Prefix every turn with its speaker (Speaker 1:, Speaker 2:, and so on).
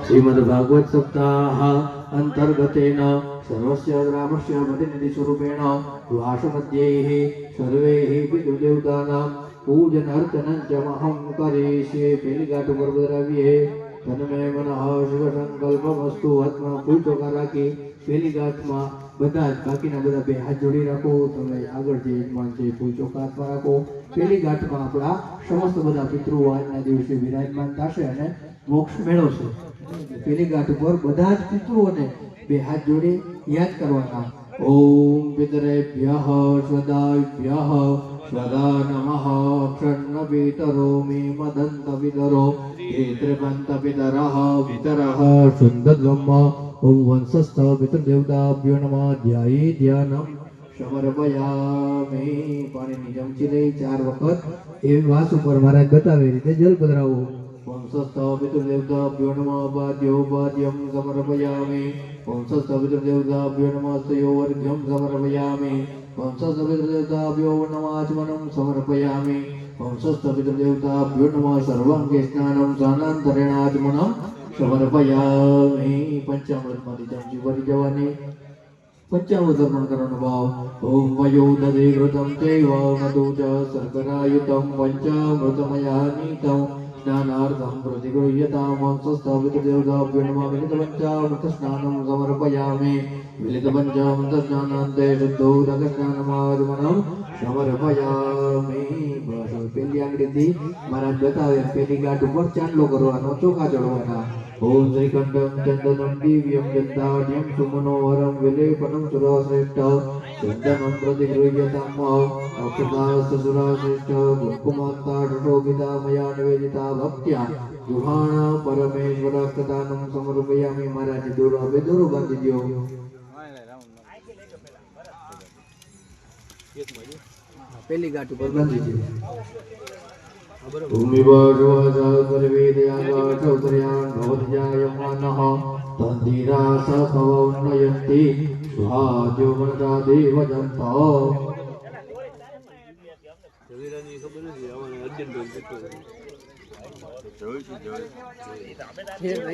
Speaker 1: श्रीमद्भागवत सप्ताह अंतर्गतेन सर्वस्य ग्रामस्य प्रतिनिधिस्वरूपेण वासमध्यैः सर्वैः पितृदेवतानां पूजनार्चनं च महं करिष्ये। पेलिघाट पर्वद्रव्ये तन्मे मनः शुभ संकल्पमस्तु। हाथમાં ફૂલ ચોખા રાખી પેલીઘાટમાં બધા જ બાકીના બધા બે હાથ જોડી રાખો। તમે આગળ જે યજમાન છે ફૂલ ચોખા હાથમાં રાખો। પેલીઘાટમાં આપણા સમસ્ત બધા પિતૃઓ આજના દિવસે વિરાજમાન થશે અને મોક્ષ મેળવશે। પેલીઘાટ ઉપર બધા જ પિતૃઓને બે હાથ જોડી યાદ કરવાના। ઓમ પિતરેભ્યઃ સદાભ્યઃ સદા નમઃ ક્ષણપિતરો મે મદંત પિતરો પિતૃપંત પિતરઃ પિતરઃ સુંદરમ। ઓમ વંશસ્થ પિતૃદેવતાભ્યો નમઃ ધ્યાયે ધ્યાનમ સમર્પયામિ। પાણીની ચમચી લઈ 4 વખત એ વાસ ઉપર મહારાજ બતાવે એ રીતે જલ પધરાવો। વંશસ્થ પિતૃદેવતાભ્યો નમઃ પાદ્યોપાદ્યમ સમર્પયામિ। વંશસ્થ પિતૃદેવતાભ્યો નમઃ સ્તયોર્ઘ્યમ સમર્પયામિ। વંશસ્થ પિતૃદેવતાભ્યો નમઃ આચમનમ સમર્પયામિ। વંશસ્થ પિતૃદેવતાભ્યો નમઃ સર્વાંગે સ્નાનમ સ્નાનાંતરેણ આચમનમ સમર્પયામિ। પંચામૃતમાંથી ચમચી ભરી જવાની। પંચામૃત અર્પણ કરવાનો ભાવ। ઓમ વયો દધે ઘૃતમ ચૈવ મધુ ચ શર્કરાયુતમ પંચામૃતમયાનીતમ સ્નાનાર્થમ પ્રતિગૃહ્યતામ। વંશસ્થ પિતૃદેવતાભ્યો નમઃ વિલિતપંચામૃત સ્નાનમ સમર્પયામિ। વિલિતપંચામૃત સ્નાનાંતે શુદ્ધોદકસ્નાનમાચમનમ સમર્પયામિ। બસ પેલી આંગળીથી મહારાજ બતાવે પેલીઘાટ ઉપર ચાંદલો કરવાનો, ચોખા ચડવાના। ઓમ શ્રીકંઠમ ચંદનમ દિવ્યમ ચંદાઢ્યમ સુમનોહરમ વિલેપનમ સુરશ્રેષ્ઠ ચંદનમ પ્રતિગૃહ્યતામ। અક્ષતાસ્ત સુરશ્રેષ્ઠ કુંકુમાક્તાઢોપિતા મયા નિવેદિતા ભક્ત્યા ગૃહાણ પરમેશ્વરસ્તદાનમ સમર્પયામિ। મહારાજ દોરો હવે દોરો બાંધી દો। પેલીઘાટ ઉપર બાંધી દો। ભૂમિવાસવાસા પરિવેદયાગાઠોતર્યાન ભવત્યાયમાનઃ તંદિરાસ કવૌન્નયન્તિ સ્વાજો મનતા દેવજંત। રવિરાની ખબર નથી, આમાં અર્જુન